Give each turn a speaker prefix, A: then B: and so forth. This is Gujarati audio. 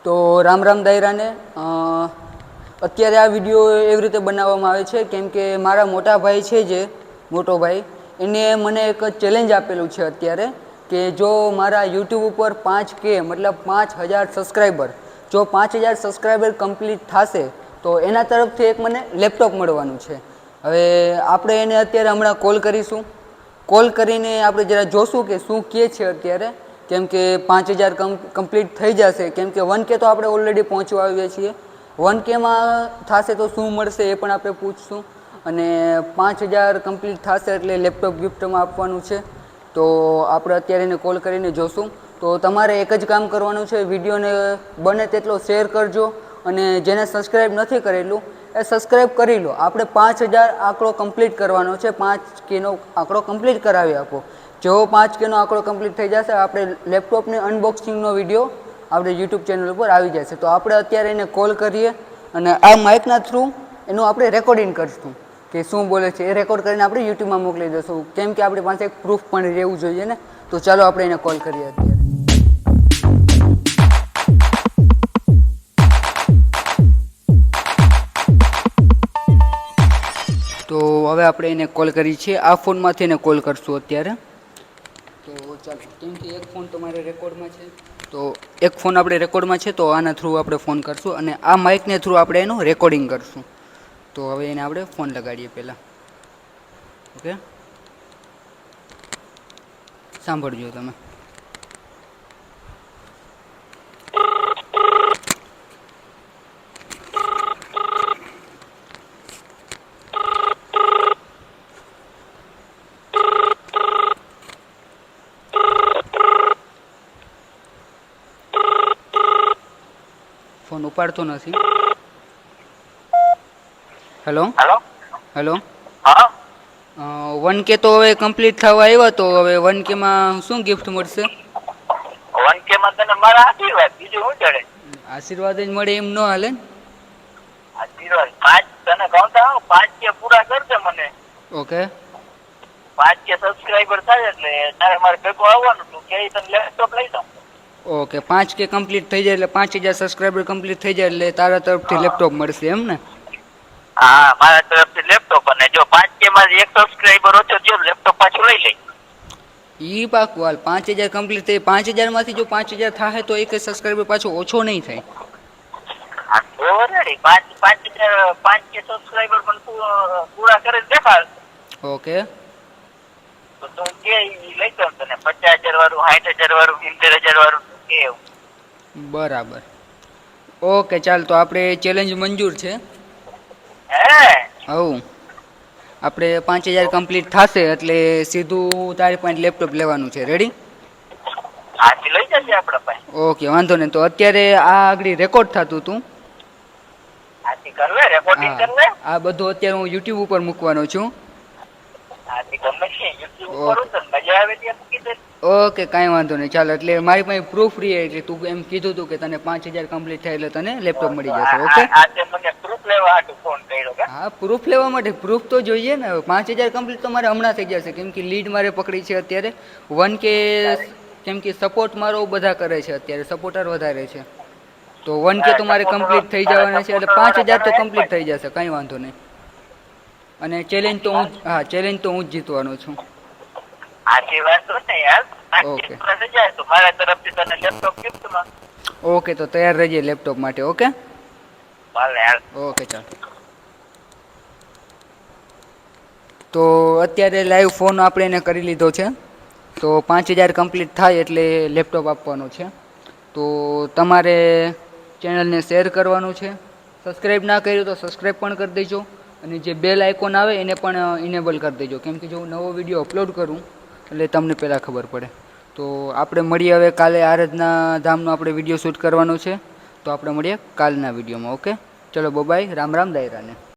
A: તો રામ રામ દાયરાને અત્યારે આ વિડીયો એવી રીતે બનાવવામાં આવે છે કેમ કે મારા મોટા ભાઈ છે જે મોટો ભાઈ એને મને એક ચેલેન્જ આપેલું છે અત્યારે કે જો મારા યુટ્યુબ ઉપર 5K મતલબ 5000 સબસ્ક્રાઈબર જો 5000 સબસ્ક્રાઈબર કમ્પ્લીટ થશે તો એના તરફથી એક મને લેપટોપ મળવાનું છે. હવે આપણે એને અત્યારે હમણાં કોલ કરીશું. કોલ કરીને આપણે જરા જોશું કે શું કહે છે અત્યારે, કેમ કે 5000 કમ્પ્લીટ થઈ જશે, કેમ કે 1K તો આપણે ઓલરેડી પહોંચવા આવીએ છીએ. 1Kમાં થશે તો શું મળશે એ પણ આપણે પૂછશું, અને 5000 કમ્પ્લીટ થશે એટલે લેપટોપ ગિફ્ટમાં આપવાનું છે. તો આપણે અત્યારે એને કોલ કરીને જોશું. તો તમારે એક જ કામ કરવાનું છે, વિડીયોને બને તેટલો શેર કરજો, અને જેને સબસ્ક્રાઈબ નથી કરેલું એ સબસ્ક્રાઈબ કરી લો. આપણે 5000 આંકડો કમ્પ્લીટ કરવાનો છે. 5Kનો આંકડો કમ્પ્લીટ કરાવી આપો. જેવો 5Kનો આંકડો કમ્પ્લીટ થઈ જશે આપણે લેપટોપની અનબોક્સિંગનો વિડીયો આપણે યુટ્યુબ ચેનલ ઉપર આવી જશે. તો આપણે અત્યારે એને કોલ કરીએ અને આ માઇકના થ્રુ એનું આપણે રેકોર્ડિંગ કરીશું કે શું બોલે છે. એ રેકોર્ડ કરીને આપણે યુટ્યુબમાં મોકલી દઈશું, કેમ કે આપણી પાસે એક પ્રૂફ પણ રહેવું જોઈએ ને. તો ચાલો આપણે એને કોલ કરીએ અત્યારે. તો હવે આપણે એને કોલ કરી છીએ. આ ફોનમાંથી એને કોલ કરશું અત્યારે. તો ચાલો, કેમ કે એક ફોન તમારે રેકોર્ડમાં છે, તો એક ફોન આપણે રેકોર્ડમાં છે, તો આના થ્રુ આપણે ફોન કરશું અને આ માઇકને થ્રુ આપણે એનું રેકોર્ડિંગ કરશું. તો હવે એને આપણે ફોન લગાડીએ પહેલાં. ઓકે, સાંભળજો તમે. ફોન ઉપાડતો નથી. Hello hello. 1K તો હવે કમ્પ્લીટ થવા આવ્યો, તો હવે 1Kમાં શું ગિફ્ટ મળશે?
B: 1Kમાં તને મારા આશીર્વાદ, બીજું શું ચડે?
A: આશીર્વાદ જ મળે એમ ન હાલે.
B: આશીર્વાદ 5 તને કહું તો 5K પૂરા કરશે મને.
A: ઓકે,
B: 5K સબસ્ક્રાઈબર થાય એટલે તારે મારે ભેગું આવવાનું. તું કે તને લેપટોપ લઈ દઉં.
A: ઓકે, 5K કમ્પ્લીટ થઈ જાય એટલે 5000 સબસ્ક્રાઈબર કમ્પ્લીટ થઈ જાય એટલે તારા તરફથી લેપટોપ મળશે એમ ને?
B: હા, મારા તરફથી લેપટોપ. અને જો 5K માં એક સબસ્ક્રાઈબર ઓછો થયો લેપટોપ પાછું લઈ લઈ.
A: ઈ પાકું હાલ. 5000 કમ્પ્લીટ થઈ, 5000 માંથી જો 5000 થાય તો એક સબસ્ક્રાઈબર પાછો ઓછો નહીં થાય.
B: હા તો રેડી. 5K સબસ્ક્રાઈબર પણ પૂરા કરી દેખાડ.
A: ઓકે,
B: તો તું કે ઈ લઈ દઉં તને. 50000 વાળું, 60000 વાળું, 70000 વાળું કે એવું.
A: બરાબર. ઓકે, ચાલ તો આપણે ચેલેન્જ મંજૂર છે.
B: હે
A: હવ આપણે 5000 કમ્પ્લીટ થશે એટલે સીધું તારી પાસે લેપટોપ લેવાનું છે. રેડી?
B: હાથી લઈ જશે આપડે પાસે.
A: ઓકે, વાંધો નહીં. તો અત્યારે આ આગળ રેકોર્ડ થતું હતું.
B: હાથી કરવે રેકોર્ડિંગ
A: હા,
B: કરવે.
A: આ બધું અત્યારે હું યુટ્યુબ ઉપર મૂકવાનો છું.
B: હાથી ગમે છે યુટ્યુબ ઉપર
A: ઓકે
B: ઉતર, મજા આવે ત્યાં મૂકી દે.
A: ઓકે, કાંઈ વાંધો નહીં. ચાલો, એટલે મારી પાસે પ્રૂફ રહે એટલે તું એમ કીધું હતું કે તને 5000 કમ્પ્લીટ થાય એટલે તને લેપટોપ મળી જશે. ઓકે,
B: આજે મને પ્રૂફ લેવા હાટુ ફોન કર્યો કે.
A: હા, પ્રૂફ લેવા માટે પ્રૂફ તો જોઈએ ને. 5000 કમ્પ્લીટ તો મારે હમણાં થઈ જશે, કેમ કે લીડ મારે પકડી છે અત્યારે 1K, કેમ કે સપોર્ટ મારો બધા કરે છે અત્યારે, સપોર્ટર વધારે છે. તો 1K તો મારે કમ્પ્લીટ થઈ જવાના છે એટલે 5000 તો કમ્પ્લીટ થઈ જશે, કાંઈ વાંધો નહીં. અને ચેલેન્જ તો હું ચેલેન્જ તો હું જ જીતવાનો છું.
B: આશીર્વાદ તો ને યાર.
A: ઓકે
B: જાય તો મારા તરફથી તને લેપટોપ ગિફ્ટમાં.
A: ઓકે, તો તૈયાર રહેજે લેપટોપ માટે. ઓકે,
B: ભલે યાર.
A: ઓકે, ચાલ. તો અત્યારે લાઈવ ફોન આપણે એને કરી લીધો છે. તો 5000 કમ્પ્લીટ થાય એટલે લેપટોપ આપવાનો છે. તો તમારે ચેનલને શેર કરવાનું છે. સબસ્ક્રાઈબ ના કર્યું તો સબસ્ક્રાઈબ પણ કરી દેજો, અને જે બેલ આઇકોન આવે એને પણ ઇનેબલ કરી દેજો, કેમ કે જો હું નવો વિડીયો અપલોડ કરું એટલે તમને પહેલાં ખબર પડે. તો આપણે મળીએ હવે કાલે. આરાધના ધામનો આપણે વિડીયો શૂટ કરવાનો છે. તો આપણે મળીએ કાલના વિડીયોમાં. ઓકે, ચલો, બાય. રામ રામ દાયરાને.